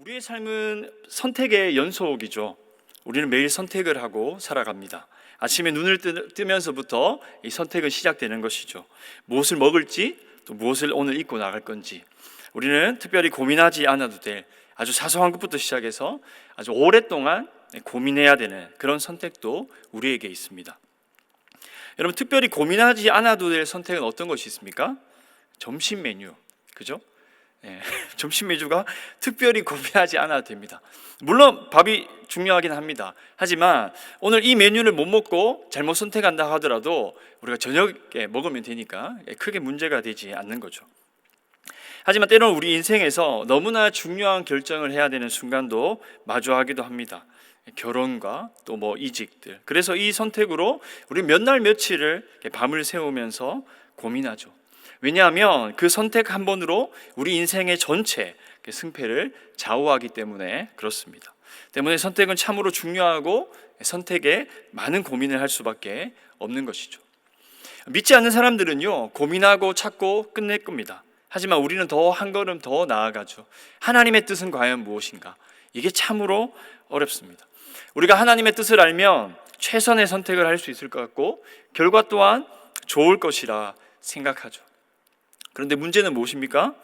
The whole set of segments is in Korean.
우리의 삶은 선택의 연속이죠. 우리는 매일 선택을 하고 살아갑니다. 아침에 눈을 뜨면서부터 이 선택은 시작되는 것이죠. 무엇을 먹을지, 또 무엇을 오늘 입고 나갈 건지, 우리는 특별히 고민하지 않아도 될 아주 사소한 것부터 시작해서 아주 오랫동안 고민해야 되는 그런 선택도 우리에게 있습니다. 여러분, 특별히 고민하지 않아도 될 선택은 어떤 것이 있습니까? 점심 메뉴, 그죠? 점심 메뉴가 특별히 고민하지 않아도 됩니다. 물론 밥이 중요하긴 합니다. 하지만 오늘 이 메뉴를 못 먹고 잘못 선택한다 하더라도 우리가 저녁에 먹으면 되니까 크게 문제가 되지 않는 거죠. 하지만 때로는 우리 인생에서 너무나 중요한 결정을 해야 되는 순간도 마주하기도 합니다. 결혼과 또 이직들. 그래서 이 선택으로 우리 몇 날 며칠을 밤을 새우면서 고민하죠. 왜냐하면 그 선택 한 번으로 우리 인생의 전체 승패를 좌우하기 때문에 그렇습니다. 때문에 선택은 참으로 중요하고 선택에 많은 고민을 할 수밖에 없는 것이죠. 믿지 않는 사람들은요, 고민하고 찾고 끝낼 겁니다. 하지만 우리는 더 한 걸음 더 나아가죠. 하나님의 뜻은 과연 무엇인가? 이게 참으로 어렵습니다. 우리가 하나님의 뜻을 알면 최선의 선택을 할 수 있을 것 같고 결과 또한 좋을 것이라 생각하죠. 그런데 문제는 무엇입니까?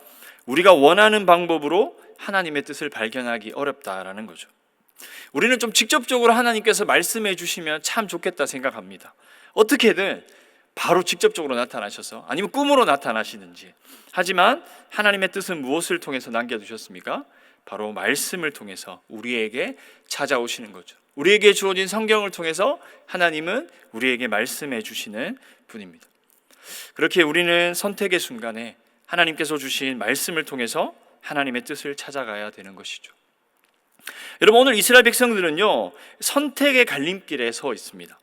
우리가 원하는 방법으로 하나님의 뜻을 발견하기 어렵다라는 거죠. 우리는 좀 직접적으로 하나님께서 말씀해 주시면 참 좋겠다 생각합니다. 어떻게든 바로 직접적으로 나타나셔서 아니면 꿈으로 나타나시든지. 하지만 하나님의 뜻은 무엇을 통해서 남겨두셨습니까? 바로 말씀을 통해서 우리에게 찾아오시는 거죠. 우리에게 주어진 성경을 통해서 하나님은 우리에게 말씀해 주시는 분입니다. 그렇게 우리는 선택의 순간에 하나님께서 주신 말씀을 통해서 하나님의 뜻을 찾아가야 되는 것이죠. 여러분, 오늘 이스라엘 백성들은요, 선택의 갈림길에 서 있습니다.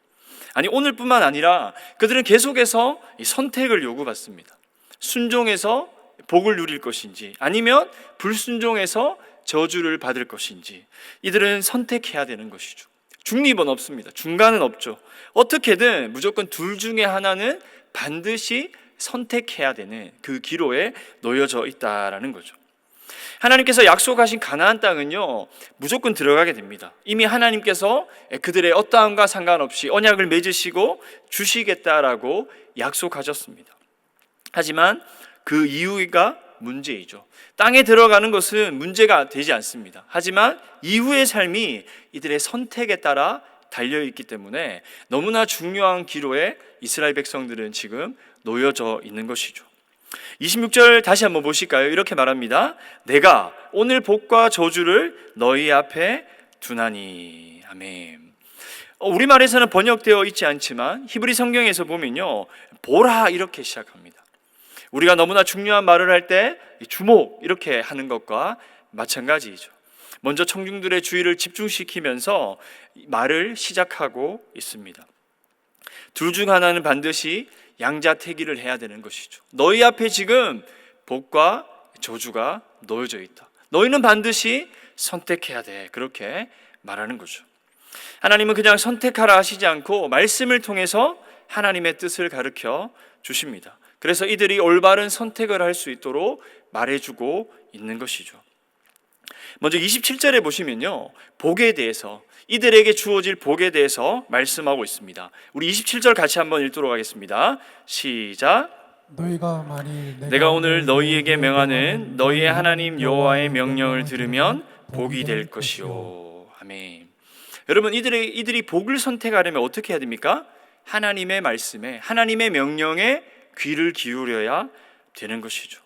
아니, 오늘뿐만 아니라 그들은 계속해서 이 선택을 요구받습니다. 순종해서 복을 누릴 것인지 아니면 불순종해서 저주를 받을 것인지 이들은 선택해야 되는 것이죠. 중립은 없습니다. 중간은 없죠. 어떻게든 무조건 둘 중에 하나는 반드시 선택해야 되는 그 기로에 놓여져 있다라는 거죠. 하나님께서 약속하신 가나안 땅은요, 무조건 들어가게 됩니다. 이미 하나님께서 그들의 어떠함과 상관없이 언약을 맺으시고 주시겠다라고 약속하셨습니다. 하지만 그 이유가 문제이죠. 땅에 들어가는 것은 문제가 되지 않습니다. 하지만 이후의 삶이 이들의 선택에 따라 달려있기 때문에 너무나 중요한 기로에 이스라엘 백성들은 지금 놓여져 있는 것이죠. 26절 다시 한번 보실까요? 이렇게 말합니다. 내가 오늘 복과 저주를 너희 앞에 두나니. 아멘. 우리말에서는 번역되어 있지 않지만 히브리 성경에서 보면요, 보라 이렇게 시작합니다. 우리가 너무나 중요한 말을 할 때 주목 이렇게 하는 것과 마찬가지이죠. 먼저 청중들의 주의를 집중시키면서 말을 시작하고 있습니다. 둘 중 하나는 반드시 양자택일을 해야 되는 것이죠. 너희 앞에 지금 복과 저주가 놓여져 있다. 너희는 반드시 선택해야 돼. 그렇게 말하는 거죠. 하나님은 그냥 선택하라 하시지 않고 말씀을 통해서 하나님의 뜻을 가르쳐 주십니다. 그래서 이들이 올바른 선택을 할 수 있도록 말해주고 있는 것이죠. 먼저 27절에 보시면요, 복에 대해서, 이들에게 주어질 복에 대해서 말씀하고 있습니다. 우리 27절 같이 한번 읽도록 하겠습니다. 시작. 너희가 만일 내가 오늘 너희에게 명하는 너희의 하나님 여호와의 명령을 들으면 복이 될 것이요. 아멘. 여러분, 이들이 복을 선택하려면 어떻게 해야 됩니까? 하나님의 말씀에, 하나님의 명령에 귀를 기울여야 되는 것이죠.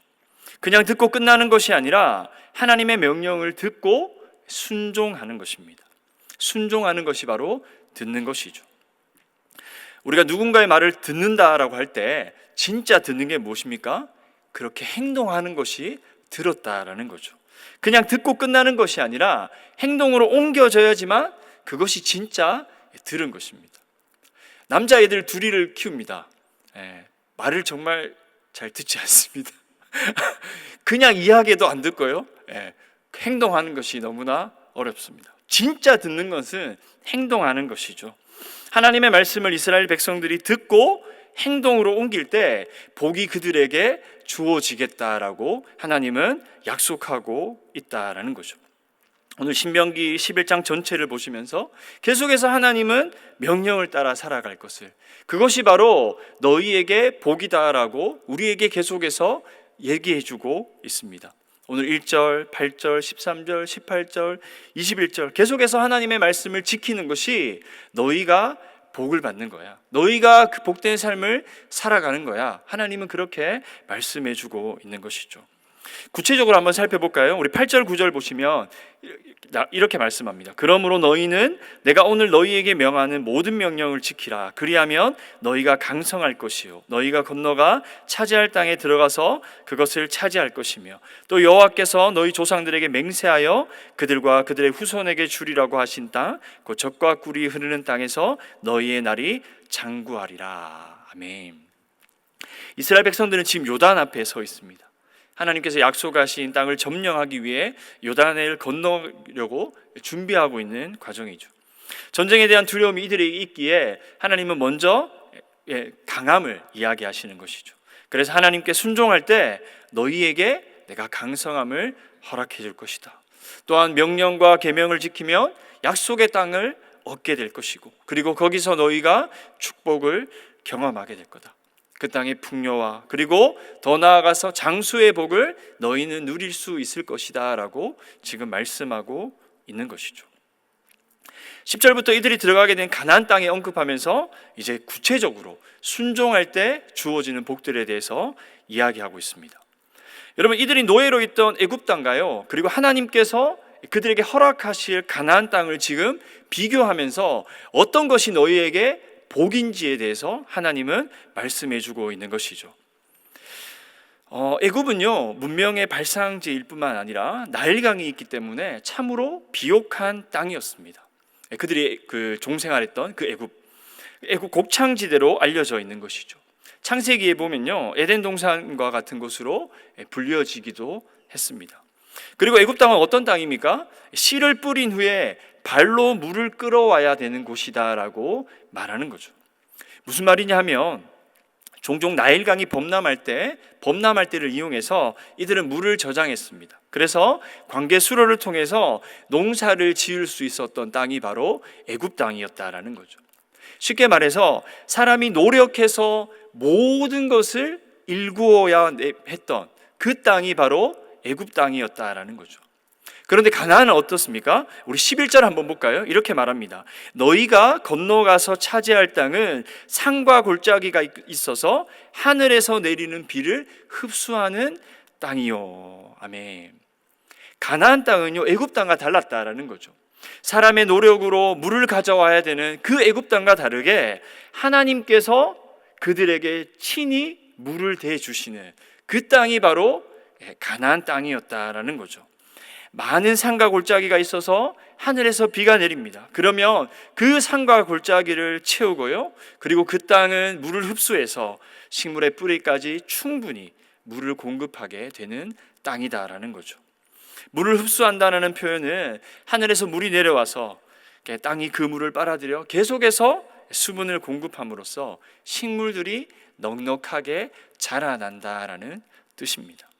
그냥 듣고 끝나는 것이 아니라 하나님의 명령을 듣고 순종하는 것입니다. 순종하는 것이 바로 듣는 것이죠. 우리가 누군가의 말을 듣는다라고 할 때 진짜 듣는 게 무엇입니까? 그렇게 행동하는 것이 들었다라는 거죠. 그냥 듣고 끝나는 것이 아니라 행동으로 옮겨져야지만 그것이 진짜 들은 것입니다. 남자애들 둘이를 키웁니다. 말을 정말 잘 듣지 않습니다. 그냥 이야기도 안 듣고요, 행동하는 것이 너무나 어렵습니다. 진짜 듣는 것은 행동하는 것이죠. 하나님의 말씀을 이스라엘 백성들이 듣고 행동으로 옮길 때 복이 그들에게 주어지겠다라고 하나님은 약속하고 있다라는 거죠. 오늘 신명기 11장 전체를 보시면서 계속해서 하나님은 명령을 따라 살아갈 것을, 그것이 바로 너희에게 복이다라고 우리에게 계속해서 얘기해주고 있습니다. 오늘 1절, 8절, 13절, 18절, 21절 계속해서 하나님의 말씀을 지키는 것이 너희가 복을 받는 거야. 너희가 그 복된 삶을 살아가는 거야. 하나님은 그렇게 말씀해주고 있는 것이죠. 구체적으로 한번 살펴볼까요? 우리 8절 9절 보시면 이렇게 말씀합니다. 그러므로 너희는 내가 오늘 너희에게 명하는 모든 명령을 지키라. 그리하면 너희가 강성할 것이요 너희가 건너가 차지할 땅에 들어가서 그것을 차지할 것이며 또 여호와께서 너희 조상들에게 맹세하여 그들과 그들의 후손에게 주리라고 하신 땅 곧 젖과 꿀이 흐르는 땅에서 너희의 날이 장구하리라. 아멘. 이스라엘 백성들은 지금 요단 앞에 서 있습니다. 하나님께서 약속하신 땅을 점령하기 위해 요단을 건너려고 준비하고 있는 과정이죠. 전쟁에 대한 두려움이 이들에게 있기에 하나님은 먼저 강함을 이야기하시는 것이죠. 그래서 하나님께 순종할 때 너희에게 내가 강성함을 허락해 줄 것이다. 또한 명령과 계명을 지키면 약속의 땅을 얻게 될 것이고, 그리고 거기서 너희가 축복을 경험하게 될 거다. 그 땅의 풍요와 그리고 더 나아가서 장수의 복을 너희는 누릴 수 있을 것이다 라고 지금 말씀하고 있는 것이죠. 10절부터 이들이 들어가게 된 가나안 땅에 언급하면서 이제 구체적으로 순종할 때 주어지는 복들에 대해서 이야기하고 있습니다. 여러분, 이들이 노예로 있던 애굽 땅과요, 그리고 하나님께서 그들에게 허락하실 가나안 땅을 지금 비교하면서 어떤 것이 너희에게 복인지에 대해서 하나님은 말씀해주고 있는 것이죠. 애굽은요, 문명의 발상지일 뿐만 아니라 나일강이 있기 때문에 참으로 비옥한 땅이었습니다. 그들이 종생활했던 그 애굽 곡창지대로 알려져 있는 것이죠. 창세기에 보면요, 에덴 동산과 같은 곳으로 불려지기도 했습니다. 그리고 애굽 땅은 어떤 땅입니까? 씨를 뿌린 후에 발로 물을 끌어와야 되는 곳이다라고 말하는 거죠. 무슨 말이냐 하면 종종 나일강이 범람할 때를 이용해서 이들은 물을 저장했습니다. 그래서 관계 수로를 통해서 농사를 지을 수 있었던 땅이 바로 애굽 땅이었다라는 거죠. 쉽게 말해서 사람이 노력해서 모든 것을 일구어야 했던 그 땅이 바로 애굽 땅이었다라는 거죠. 그런데 가나안은 어떻습니까? 우리 11절 한번 볼까요? 이렇게 말합니다. 너희가 건너가서 차지할 땅은 산과 골짜기가 있어서 하늘에서 내리는 비를 흡수하는 땅이요. 아멘. 가나안 땅은요, 애굽 땅과 달랐다라는 거죠. 사람의 노력으로 물을 가져와야 되는 그 애굽 땅과 다르게 하나님께서 그들에게 친히 물을 대주시는 그 땅이 바로 가나안 땅이었다라는 거죠. 많은 산과 골짜기가 있어서 하늘에서 비가 내립니다. 그러면 그 산과 골짜기를 채우고요, 그리고 그 땅은 물을 흡수해서 식물의 뿌리까지 충분히 물을 공급하게 되는 땅이다라는 거죠. 물을 흡수한다는 표현은 하늘에서 물이 내려와서 땅이 그 물을 빨아들여 계속해서 수분을 공급함으로써 식물들이 넉넉하게 자라난다라는 뜻입니다.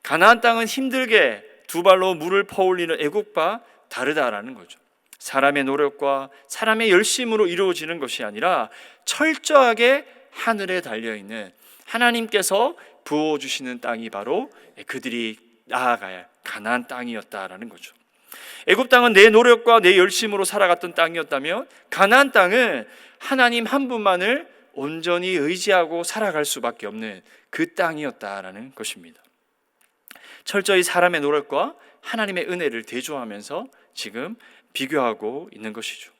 가나안 땅은 힘들게 두 발로 물을 퍼올리는 애국과 다르다라는 거죠. 사람의 노력과 사람의 열심으로 이루어지는 것이 아니라 철저하게 하늘에 달려있는 하나님께서 부어주시는 땅이 바로 그들이 나아가야 할 가나안 땅이었다라는 거죠. 애굽 땅은 내 노력과 내 열심으로 살아갔던 땅이었다면 가나안 땅은 하나님 한 분만을 온전히 의지하고 살아갈 수밖에 없는 그 땅이었다라는 것입니다. 철저히 사람의 노력과 하나님의 은혜를 대조하면서 지금 비교하고 있는 것이죠.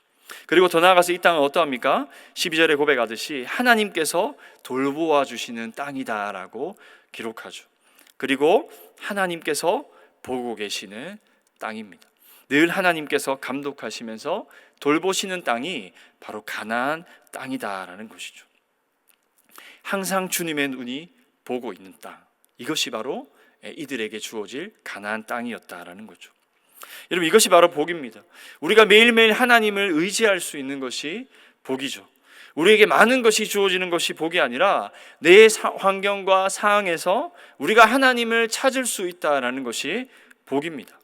그리고 더 나아가서 이 땅은 어떠합니까? 12절에 고백하듯이 하나님께서 돌보아 주시는 땅이다라고 기록하죠. 그리고 하나님께서 보고 계시는 땅입니다. 늘 하나님께서 감독하시면서 돌보시는 땅이 바로 가나안 땅이다라는 것이죠. 항상 주님의 눈이 보고 있는 땅, 이것이 바로 이들에게 주어질 가나안 땅이었다라는 거죠. 여러분, 이것이 바로 복입니다. 우리가 매일매일 하나님을 의지할 수 있는 것이 복이죠. 우리에게 많은 것이 주어지는 것이 복이 아니라 내 환경과 상황에서 우리가 하나님을 찾을 수 있다라는 것이 복입니다.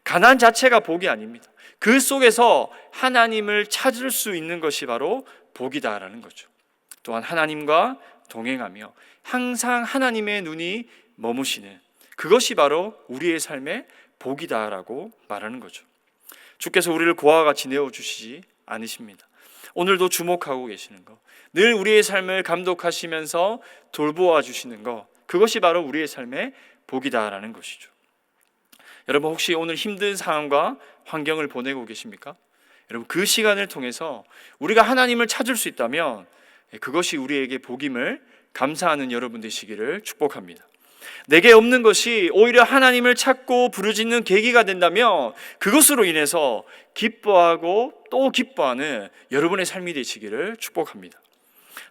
가난 자체가 복이 아닙니다. 그 속에서 하나님을 찾을 수 있는 것이 바로 복이다라는 거죠. 또한 하나님과 동행하며 항상 하나님의 눈이 머무시는 그것이 바로 우리의 삶의 복이다라고 말하는 거죠. 주께서 우리를 고아와 같이 내어주시지 않으십니다. 오늘도 주목하고 계시는 것, 늘 우리의 삶을 감독하시면서 돌보아 주시는 것, 그것이 바로 우리의 삶의 복이다라는 것이죠. 여러분, 혹시 오늘 힘든 상황과 환경을 보내고 계십니까? 여러분, 그 시간을 통해서 우리가 하나님을 찾을 수 있다면 그것이 우리에게 복임을 감사하는 여러분 되시기를 축복합니다. 내게 없는 것이 오히려 하나님을 찾고 부르짖는 계기가 된다면 그것으로 인해서 기뻐하고 또 기뻐하는 여러분의 삶이 되시기를 축복합니다.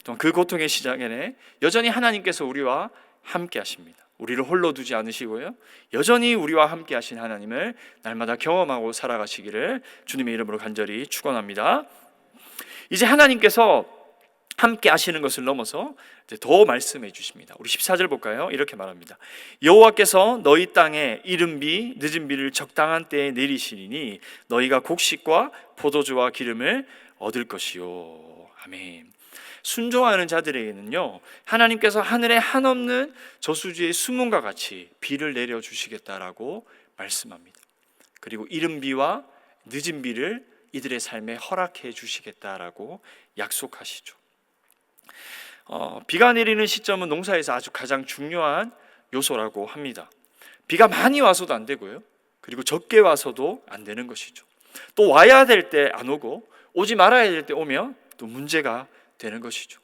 또 그 고통의 시장에는 여전히 하나님께서 우리와 함께 하십니다. 우리를 홀로 두지 않으시고요, 여전히 우리와 함께 하신 하나님을 날마다 경험하고 살아가시기를 주님의 이름으로 간절히 축원합니다. 이제 하나님께서 함께 하시는 것을 넘어서 더 말씀해 주십니다. 우리 14절 볼까요? 이렇게 말합니다. 여호와께서 너희 땅에 이른 비 늦은 비를 적당한 때에 내리시리니 너희가 곡식과 포도주와 기름을 얻을 것이요. 아멘. 순종하는 자들에게는요, 하나님께서 하늘에 한없는 저수지의 수문과 같이 비를 내려주시겠다라고 말씀합니다. 그리고 이른 비와 늦은 비를 이들의 삶에 허락해 주시겠다라고 약속하시죠. 비가 내리는 시점은 농사에서 아주 가장 중요한 요소라고 합니다. 비가 많이 와서도 안 되고요, 그리고 적게 와서도 안 되는 것이죠. 또 와야 될 때 안 오고 오지 말아야 될 때 오면 또 문제가 되는 것이죠.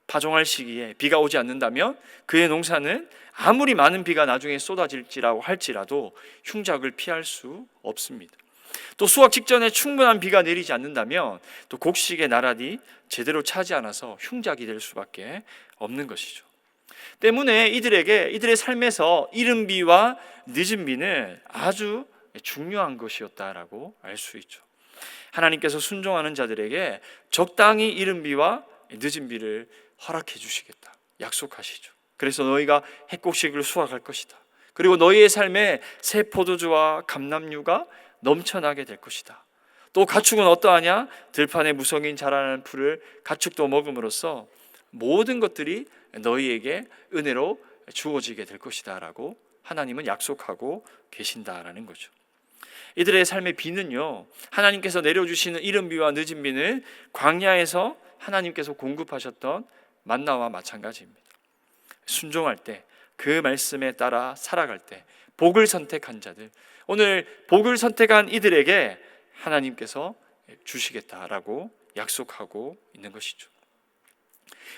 파종할 시기에 비가 오지 않는다면 그의 농사는 아무리 많은 비가 나중에 쏟아질지라고 할지라도 흉작을 피할 수 없습니다. 또 수확 직전에 충분한 비가 내리지 않는다면 또 곡식의 나rad이 제대로 차지 않아서 흉작이 될 수밖에 없는 것이죠. 때문에 이들의 삶에서 이른 비와 늦은 비는 아주 중요한 것이었다라고 알 수 있죠. 하나님께서 순종하는 자들에게 적당히 이른 비와 늦은 비를 허락해 주시겠다 약속하시죠. 그래서 너희가 핵곡식을 수확할 것이다. 그리고 너희의 삶에 새 포도주와 감람류가 넘쳐나게 될 것이다. 또 가축은 어떠하냐? 들판에 무성인 자라는 풀을 가축도 먹음으로써 모든 것들이 너희에게 은혜로 주어지게 될 것이다 라고 하나님은 약속하고 계신다라는 거죠. 이들의 삶의 비는요, 하나님께서 내려주시는 이른 비와 늦은 비는 광야에서 하나님께서 공급하셨던 만나와 마찬가지입니다. 순종할 때, 그 말씀에 따라 살아갈 때 복을 선택한 자들, 오늘 복을 선택한 이들에게 하나님께서 주시겠다라고 약속하고 있는 것이죠.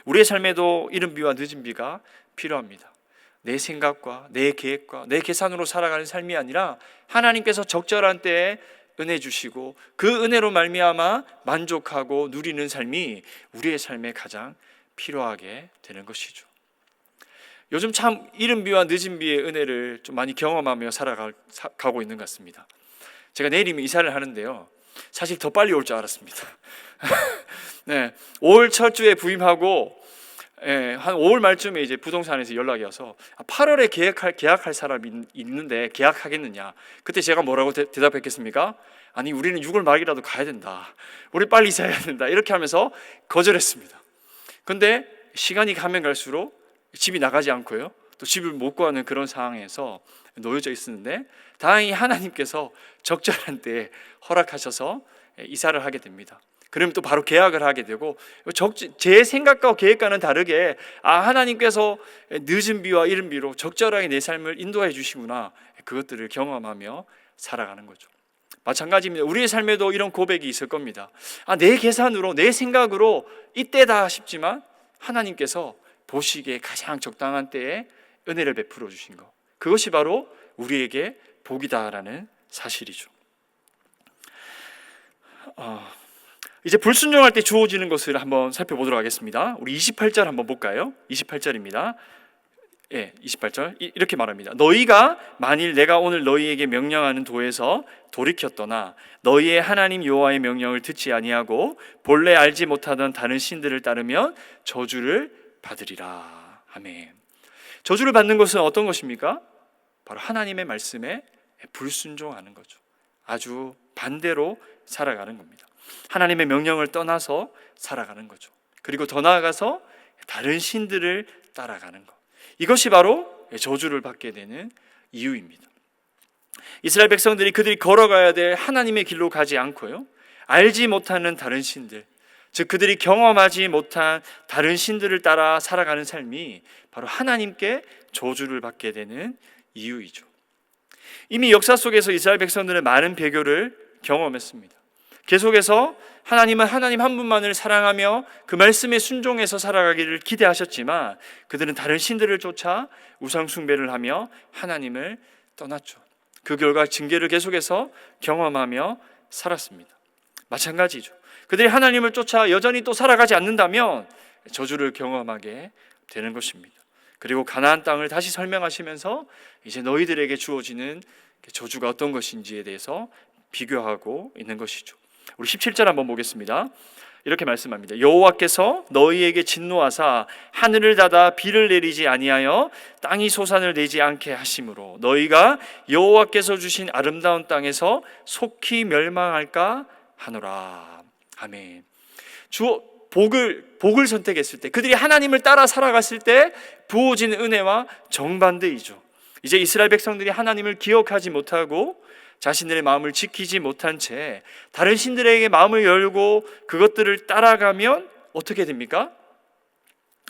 우리의 삶에도 이른 비와 늦은 비가 필요합니다. 내 생각과 내 계획과 내 계산으로 살아가는 삶이 아니라 하나님께서 적절한 때에 은혜 주시고 그 은혜로 말미암아 만족하고 누리는 삶이 우리의 삶에 가장 필요하게 되는 것이죠. 요즘 참 이른 비와 늦은 비의 은혜를 좀 많이 경험하며 살아가고 있는 것 같습니다. 제가 내일이면 이사를 하는데요, 사실 더 빨리 올 줄 알았습니다. 네, 5월 첫 주에 부임하고 한 5월 말쯤에 이제 부동산에서 연락이 와서 8월에 계약할 사람이 있는데 계약하겠느냐. 그때 제가 뭐라고 대답했겠습니까? 아니, 우리는 6월 말이라도 가야 된다. 우리 빨리 이사해야 된다. 이렇게 하면서 거절했습니다. 근데 시간이 가면 갈수록 집이 나가지 않고요, 또 집을 못 구하는 그런 상황에서 놓여져 있었는데 다행히 하나님께서 적절한 때에 허락하셔서 이사를 하게 됩니다. 그러면 또 바로 계약을 하게 되고, 제 생각과 계획과는 다르게 하나님께서 늦은 비와 이른 비로 적절하게 내 삶을 인도해 주시구나, 그것들을 경험하며 살아가는 거죠. 마찬가지입니다. 우리의 삶에도 이런 고백이 있을 겁니다. 내 계산으로 내 생각으로 이때다 싶지만 하나님께서 보시기에 가장 적당한 때에 은혜를 베풀어 주신 것, 그것이 바로 우리에게 복이다라는 사실이죠. 이제 불순종할 때 주어지는 것을 한번 살펴보도록 하겠습니다. 우리 28절 한번 볼까요? 28절입니다. 28절 이렇게 말합니다. 너희가 만일 내가 오늘 너희에게 명령하는 도에서 돌이켜 떠나 너희의 하나님 여호와의 명령을 듣지 아니하고 본래 알지 못하던 다른 신들을 따르면 저주를 받으리라. 아멘. 저주를 받는 것은 어떤 것입니까? 바로 하나님의 말씀에 불순종하는 거죠. 아주 반대로 살아가는 겁니다. 하나님의 명령을 떠나서 살아가는 거죠. 그리고 더 나아가서 다른 신들을 따라가는 것, 이것이 바로 저주를 받게 되는 이유입니다. 이스라엘 백성들이 그들이 걸어가야 될 하나님의 길로 가지 않고요, 알지 못하는 다른 신들, 즉 그들이 경험하지 못한 다른 신들을 따라 살아가는 삶이 바로 하나님께 저주를 받게 되는 이유이죠. 이미 역사 속에서 이스라엘 백성들은 많은 배교를 경험했습니다. 계속해서 하나님은 하나님 한 분만을 사랑하며 그 말씀에 순종해서 살아가기를 기대하셨지만 그들은 다른 신들을 쫓아 우상 숭배를 하며 하나님을 떠났죠. 그 결과 징계를 계속해서 경험하며 살았습니다. 마찬가지죠. 그들이 하나님을 쫓아 여전히 또 살아가지 않는다면 저주를 경험하게 되는 것입니다. 그리고 가나안 땅을 다시 설명하시면서 이제 너희들에게 주어지는 저주가 어떤 것인지에 대해서 비교하고 있는 것이죠. 우리 17절 한번 보겠습니다. 이렇게 말씀합니다. 여호와께서 너희에게 진노하사 하늘을 닫아 비를 내리지 아니하여 땅이 소산을 내지 않게 하심으로 너희가 여호와께서 주신 아름다운 땅에서 속히 멸망할까 하노라. 아멘. 복을 선택했을 때, 그들이 하나님을 따라 살아갔을 때 부어진 은혜와 정반대이죠. 이제 이스라엘 백성들이 하나님을 기억하지 못하고 자신들의 마음을 지키지 못한 채 다른 신들에게 마음을 열고 그것들을 따라가면 어떻게 됩니까?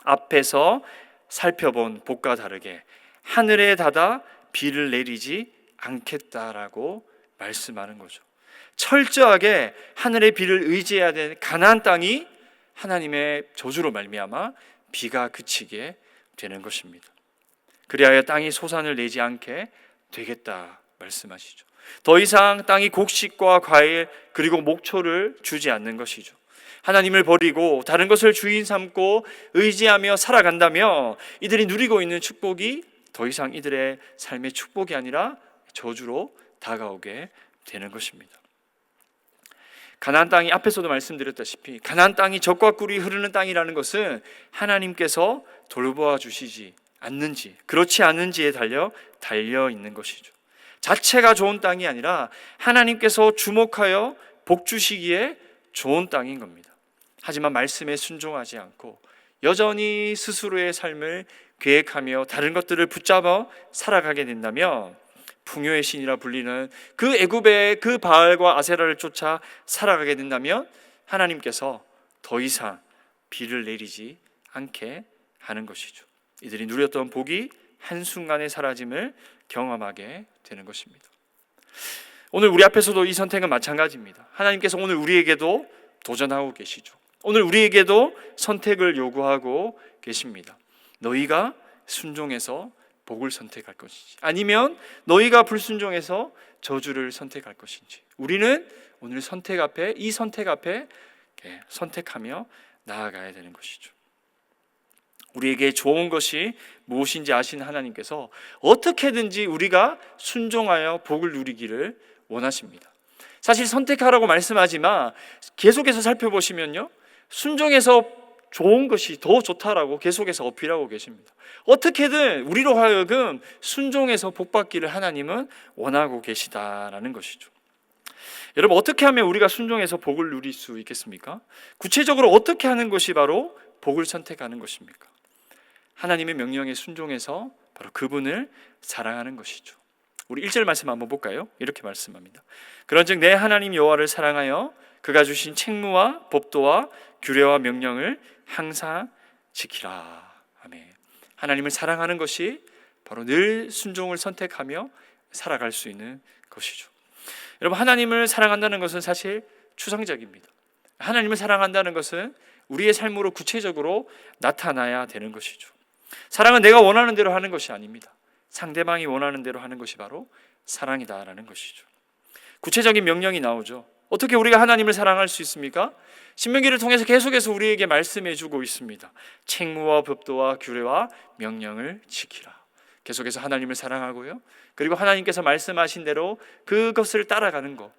앞에서 살펴본 복과 다르게 하늘에 닫아 비를 내리지 않겠다라고 말씀하는 거죠. 철저하게 하늘의 비를 의지해야 되는 가나안 땅이 하나님의 저주로 말미암아 비가 그치게 되는 것입니다. 그리하여 땅이 소산을 내지 않게 되겠다 말씀하시죠. 더 이상 땅이 곡식과 과일 그리고 목초를 주지 않는 것이죠. 하나님을 버리고 다른 것을 주인 삼고 의지하며 살아간다면 이들이 누리고 있는 축복이 더 이상 이들의 삶의 축복이 아니라 저주로 다가오게 되는 것입니다. 가나안 땅이, 앞에서도 말씀드렸다시피 가나안 땅이 젖과 꿀이 흐르는 땅이라는 것은 하나님께서 돌보아 주시지 않는지 그렇지 않은지에 달려 있는 것이죠. 자체가 좋은 땅이 아니라 하나님께서 주목하여 복 주시기에 좋은 땅인 겁니다. 하지만 말씀에 순종하지 않고 여전히 스스로의 삶을 계획하며 다른 것들을 붙잡아 살아가게 된다면 풍요의 신이라 불리는 그 애굽의 그 바알과 아세라를 쫓아 살아가게 된다면 하나님께서 더 이상 비를 내리지 않게 하는 것이죠. 이들이 누렸던 복이 한순간에 사라짐을 경험하게 되는 것입니다. 오늘 우리 앞에서도 이 선택은 마찬가지입니다. 하나님께서 오늘 우리에게도 도전하고 계시죠. 오늘 우리에게도 선택을 요구하고 계십니다. 너희가 순종해서 복을 선택할 것인지 아니면 너희가 불순종해서 저주를 선택할 것인지 우리는 오늘 이 선택 앞에 선택하며 나아가야 되는 것이죠. 우리에게 좋은 것이 무엇인지 아시는 하나님께서 어떻게든지 우리가 순종하여 복을 누리기를 원하십니다. 사실 선택하라고 말씀하지만 계속해서 살펴보시면요, 순종해서 좋은 것이 더 좋다라고 계속해서 어필하고 계십니다. 어떻게든 우리로 하여금 순종해서 복받기를 하나님은 원하고 계시다라는 것이죠. 여러분, 어떻게 하면 우리가 순종해서 복을 누릴 수 있겠습니까? 구체적으로 어떻게 하는 것이 바로 복을 선택하는 것입니까? 하나님의 명령에 순종해서 바로 그분을 사랑하는 것이죠. 우리 1절 말씀 한번 볼까요? 이렇게 말씀합니다. 그런즉 내 하나님 여호와를 사랑하여 그가 주신 책무와 법도와 규례와 명령을 항상 지키라. 아멘. 하나님을 사랑하는 것이 바로 늘 순종을 선택하며 살아갈 수 있는 것이죠. 여러분, 하나님을 사랑한다는 것은 사실 추상적입니다. 하나님을 사랑한다는 것은 우리의 삶으로 구체적으로 나타나야 되는 것이죠. 사랑은 내가 원하는 대로 하는 것이 아닙니다. 상대방이 원하는 대로 하는 것이 바로 사랑이다라는 것이죠. 구체적인 명령이 나오죠. 어떻게 우리가 하나님을 사랑할 수 있습니까? 신명기를 통해서 계속해서 우리에게 말씀해 주고 있습니다. 책무와 법도와 규례와 명령을 지키라. 계속해서 하나님을 사랑하고요, 그리고 하나님께서 말씀하신 대로 그것을 따라가는 것,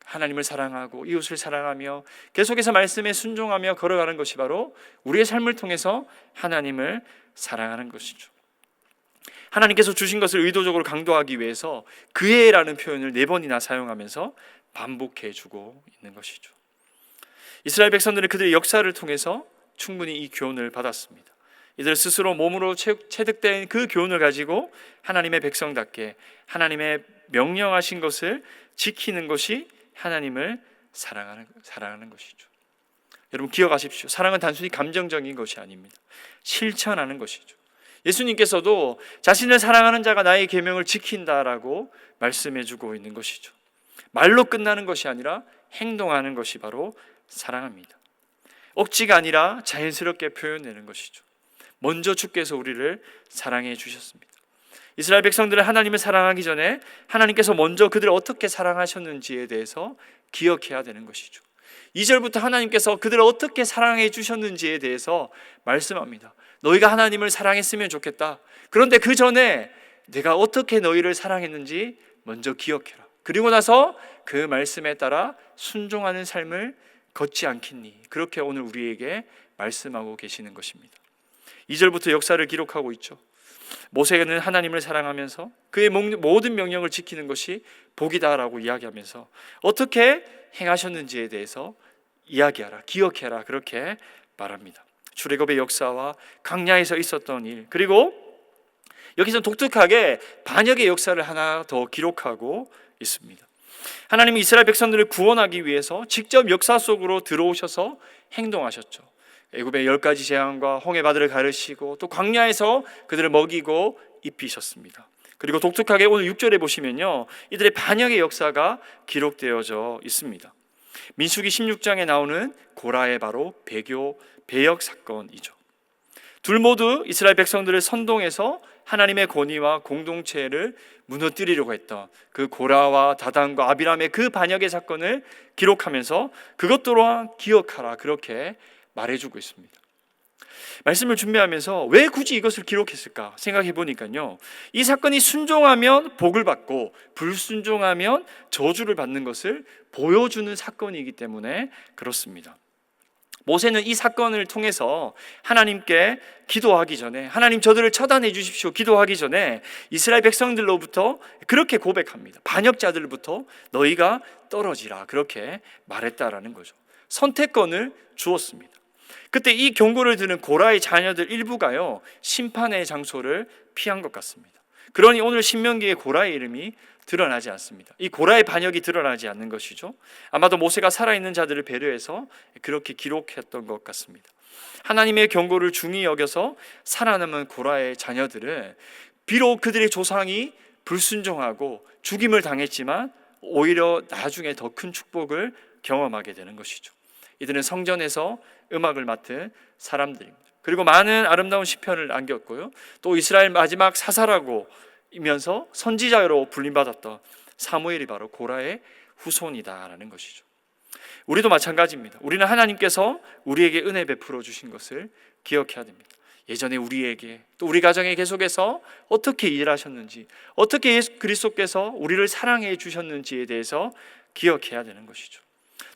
하나님을 사랑하고 이웃을 사랑하며 계속해서 말씀에 순종하며 걸어가는 것이 바로 우리의 삶을 통해서 하나님을 사랑하는 것이죠. 하나님께서 주신 것을 의도적으로 강조하기 위해서 그의라는 표현을 4번이나 사용하면서 반복해 주고 있는 것이죠. 이스라엘 백성들은 그들의 역사를 통해서 충분히 이 교훈을 받았습니다. 이들 스스로 몸으로 체득된 그 교훈을 가지고 하나님의 백성답게 하나님의 명령하신 것을 지키는 것이 하나님을 사랑하는 것이죠. 여러분 기억하십시오. 사랑은 단순히 감정적인 것이 아닙니다. 실천하는 것이죠. 예수님께서도 자신을 사랑하는 자가 나의 계명을 지킨다라고 말씀해 주고 있는 것이죠. 말로 끝나는 것이 아니라 행동하는 것이 바로 사랑합니다. 억지가 아니라 자연스럽게 표현되는 것이죠. 먼저 주께서 우리를 사랑해 주셨습니다. 이스라엘 백성들은 하나님을 사랑하기 전에 하나님께서 먼저 그들을 어떻게 사랑하셨는지에 대해서 기억해야 되는 것이죠. 2절부터 하나님께서 그들을 어떻게 사랑해 주셨는지에 대해서 말씀합니다. 너희가 하나님을 사랑했으면 좋겠다. 그런데 그 전에 내가 어떻게 너희를 사랑했는지 먼저 기억해라. 그리고 나서 그 말씀에 따라 순종하는 삶을 걷지 않겠니? 그렇게 오늘 우리에게 말씀하고 계시는 것입니다. 2절부터 역사를 기록하고 있죠. 모세는 하나님을 사랑하면서 그의 모든 명령을 지키는 것이 복이다라고 이야기하면서 어떻게 행하셨는지에 대해서 이야기하라, 기억해라, 그렇게 말합니다. 출애굽의 역사와 광야에서 있었던 일, 그리고 여기서 독특하게 반역의 역사를 하나 더 기록하고 있습니다. 하나님은 이스라엘 백성들을 구원하기 위해서 직접 역사 속으로 들어오셔서 행동하셨죠. 애굽의 10가지 재앙과 홍해바다를 가르시고 또 광야에서 그들을 먹이고 입히셨습니다. 그리고 독특하게 오늘 6절에 보시면요, 이들의 반역의 역사가 기록되어져 있습니다. 민수기 16장에 나오는 고라의 바로 배역 사건이죠. 둘 모두 이스라엘 백성들을 선동해서 하나님의 권위와 공동체를 무너뜨리려고 했던 그 고라와 다단과 아비람의 그 반역의 사건을 기록하면서 그것 또한 기억하라, 그렇게 말해주고 있습니다. 말씀을 준비하면서 왜 굳이 이것을 기록했을까 생각해 보니까요, 이 사건이 순종하면 복을 받고 불순종하면 저주를 받는 것을 보여주는 사건이기 때문에 그렇습니다. 모세는 이 사건을 통해서 하나님께 기도하기 전에, 하나님 저들을 처단해 주십시오 기도하기 전에 이스라엘 백성들로부터 그렇게 고백합니다. 반역자들부터 너희가 떨어지라, 그렇게 말했다라는 거죠. 선택권을 주었습니다. 그때 이 경고를 들은 고라의 자녀들 일부가요, 심판의 장소를 피한 것 같습니다. 그러니 오늘 신명기의 고라의 이름이 드러나지 않습니다. 이 고라의 반역이 드러나지 않는 것이죠. 아마도 모세가 살아있는 자들을 배려해서 그렇게 기록했던 것 같습니다. 하나님의 경고를 중히 여겨서 살아남은 고라의 자녀들은 비록 그들의 조상이 불순종하고 죽임을 당했지만 오히려 나중에 더 큰 축복을 경험하게 되는 것이죠. 이들은 성전에서 음악을 맡은 사람들입니다. 그리고 많은 아름다운 시편을 남겼고요, 또 이스라엘 마지막 사사라고이면서 선지자로 불림받았던 사무엘이 바로 고라의 후손이다라는 것이죠. 우리도 마찬가지입니다. 우리는 하나님께서 우리에게 은혜 베풀어 주신 것을 기억해야 됩니다. 예전에 우리에게 또 우리 가정에 계속해서 어떻게 일하셨는지, 어떻게 예수 그리스도께서 우리를 사랑해 주셨는지에 대해서 기억해야 되는 것이죠.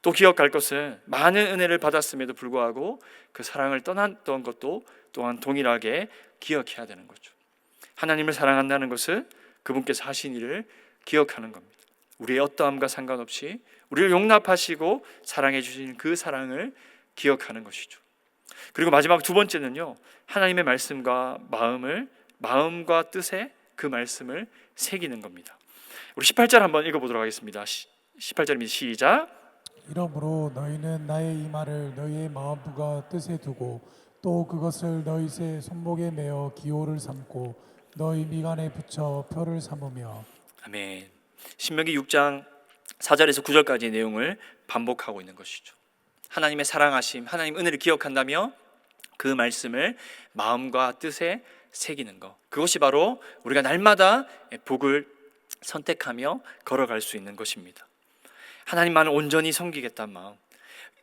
또 기억할 것은 많은 은혜를 받았음에도 불구하고 그 사랑을 떠났던 것도 또한 동일하게 기억해야 되는 거죠. 하나님을 사랑한다는 것은 그분께서 하신 일을 기억하는 겁니다. 우리의 어떠함과 상관없이 우리를 용납하시고 사랑해 주신 그 사랑을 기억하는 것이죠. 그리고 마지막 두 번째는요, 하나님의 말씀과 마음과 뜻에 그 말씀을 새기는 겁니다. 우리 18절 한번 읽어보도록 하겠습니다. 18절입니다. 시작. 이러므로 너희는 나의 이 말을 너희의 마음과 뜻에 두고 또 그것을 너희 새 손목에 매어 기호를 삼고 너희 미간에 붙여 표를 삼으며. 아멘. 신명기 6장 4절에서 9절까지의 내용을 반복하고 있는 것이죠. 하나님의 사랑하심, 하나님 은혜를 기억한다며 그 말씀을 마음과 뜻에 새기는 것, 그것이 바로 우리가 날마다 복을 선택하며 걸어갈 수 있는 것입니다. 하나님만을 온전히 섬기겠다는 마음,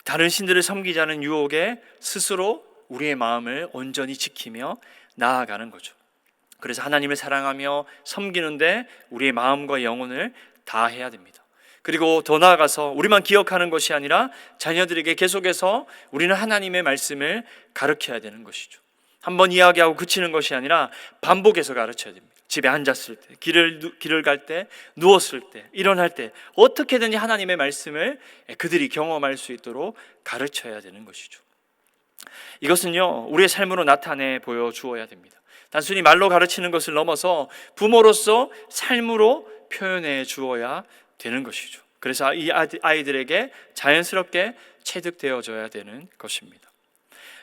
다른 신들을 섬기자는 유혹에 스스로 우리의 마음을 온전히 지키며 나아가는 거죠. 그래서 하나님을 사랑하며 섬기는데 우리의 마음과 영혼을 다해야 됩니다. 그리고 더 나아가서 우리만 기억하는 것이 아니라 자녀들에게 계속해서 우리는 하나님의 말씀을 가르쳐야 되는 것이죠. 한번 이야기하고 그치는 것이 아니라 반복해서 가르쳐야 됩니다. 집에 앉았을 때, 길을 갈 때, 누웠을 때, 일어날 때 어떻게든지 하나님의 말씀을 그들이 경험할 수 있도록 가르쳐야 되는 것이죠. 이것은요, 우리의 삶으로 나타내 보여주어야 됩니다. 단순히 말로 가르치는 것을 넘어서 부모로서 삶으로 표현해 주어야 되는 것이죠. 그래서 이 아이들에게 자연스럽게 체득되어져야 되는 것입니다.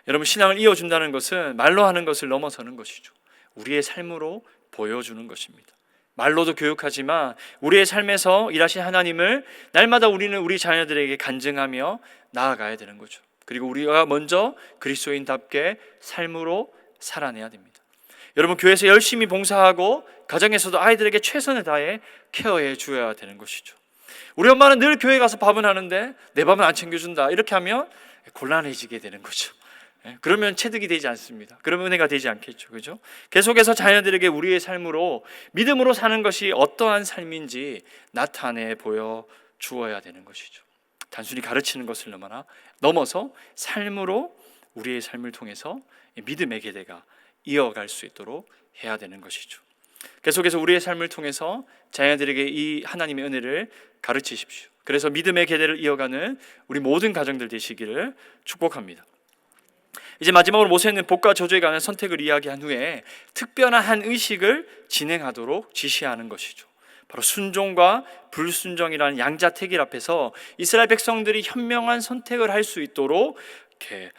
여러분, 신앙을 이어준다는 것은 말로 하는 것을 넘어서는 것이죠. 우리의 삶으로 보여주는 것입니다. 말로도 교육하지만 우리의 삶에서 일하신 하나님을 날마다 우리는 우리 자녀들에게 간증하며 나아가야 되는 거죠. 그리고 우리가 먼저 그리스도인답게 삶으로 살아내야 됩니다. 여러분, 교회에서 열심히 봉사하고 가정에서도 아이들에게 최선을 다해 케어해 주어야 되는 것이죠. 우리 엄마는 늘 교회 가서 밥은 하는데 내 밥은 안 챙겨준다, 이렇게 하면 곤란해지게 되는 거죠. 그러면 체득이 되지 않습니다. 그러면 은혜가 되지 않겠죠. 그죠? 계속해서 자녀들에게 우리의 삶으로, 믿음으로 사는 것이 어떠한 삶인지 나타내 보여 주어야 되는 것이죠. 단순히 가르치는 것을 넘어서 삶으로, 우리의 삶을 통해서 믿음의 계대가 이어갈 수 있도록 해야 되는 것이죠. 계속해서 우리의 삶을 통해서 자녀들에게 이 하나님의 은혜를 가르치십시오. 그래서 믿음의 계대를 이어가는 우리 모든 가정들 되시기를 축복합니다. 이제 마지막으로 모세는 복과 저주에 관한 선택을 이야기한 후에 특별한 한 의식을 진행하도록 지시하는 것이죠. 바로 순종과 불순종이라는 양자택일 앞에서 이스라엘 백성들이 현명한 선택을 할 수 있도록 이렇게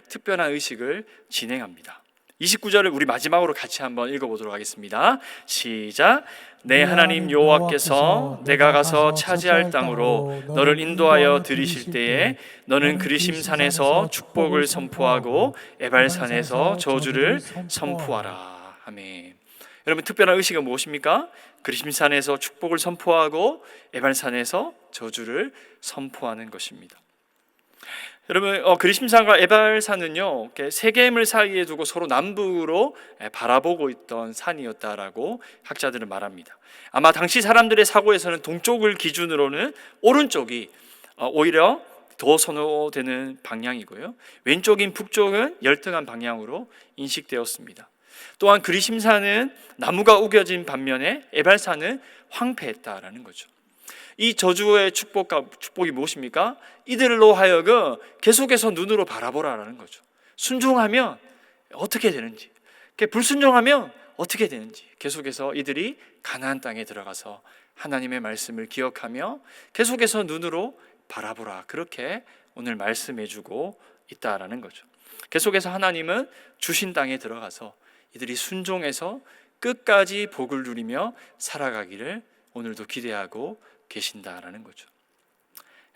특별한 의식을 진행합니다. 29절을 우리 마지막으로 같이 한번 읽어보도록 하겠습니다. 시작. 내 하나님 여호와께서 내가 가서 차지할 땅으로 너를 인도하여 들이실 때에 너는 그리심산에서 축복을 선포하고 에발산에서 저주를 선포하라. 아멘. 여러분, 특별한 의식은 무엇입니까? 그리심산에서 축복을 선포하고 에발산에서 저주를 선포하는 것입니다. 여러분, 그리심산과 에발산은요, 세겜을 사이에 두고 서로 남북으로 바라보고 있던 산이었다라고 학자들은 말합니다. 아마 당시 사람들의 사고에서는 동쪽을 기준으로는 오른쪽이 오히려 더 선호되는 방향이고요, 왼쪽인 북쪽은 열등한 방향으로 인식되었습니다. 또한 그리심산은 나무가 우겨진 반면에 에발산은 황폐했다라는 거죠. 이 저주의 축복이 무엇입니까? 이들로 하여금 계속해서 눈으로 바라보라라는 거죠. 순종하면 어떻게 되는지, 불순종하면 어떻게 되는지, 계속해서 이들이 가나안 땅에 들어가서 하나님의 말씀을 기억하며 계속해서 눈으로 바라보라, 그렇게 오늘 말씀해주고 있다라는 거죠. 계속해서 하나님은 주신 땅에 들어가서 이들이 순종해서 끝까지 복을 누리며 살아가기를 오늘도 기대하고 계신다라는 거죠.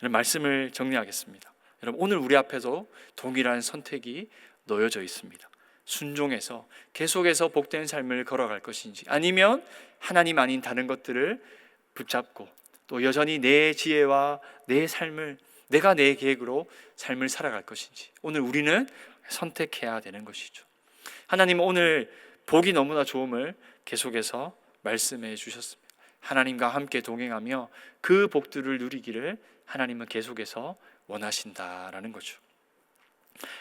여러분, 말씀을 정리하겠습니다. 여러분, 오늘 우리 앞에도 동일한 선택이 놓여져 있습니다. 순종해서 계속해서 복된 삶을 걸어갈 것인지, 아니면 하나님 아닌 다른 것들을 붙잡고 또 여전히 내 지혜와 내 삶을, 내가 내 계획으로 삶을 살아갈 것인지, 오늘 우리는 선택해야 되는 것이죠. 하나님은 오늘 복이 너무나 좋음을 계속해서 말씀해 주셨습니다. 하나님과 함께 동행하며 그 복들을 누리기를 하나님은 계속해서 원하신다라는 거죠.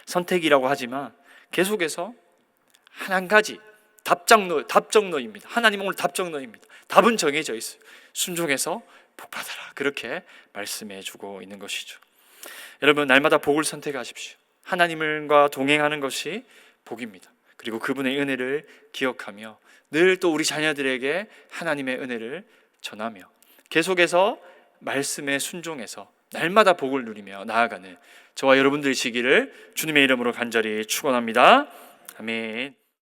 선택이라고 하지만 계속해서 한 가지 답정너입니다. 하나님은 오늘 답정너입니다. 답은 정해져 있어요. 순종해서 복받아라, 그렇게 말씀해 주고 있는 것이죠. 여러분, 날마다 복을 선택하십시오. 하나님과 동행하는 것이 복입니다. 그리고 그분의 은혜를 기억하며 늘 또 우리 자녀들에게 하나님의 은혜를 전하며 계속해서 말씀에 순종해서 날마다 복을 누리며 나아가는 저와 여러분들 되시기를 주님의 이름으로 간절히 축원합니다. 아멘.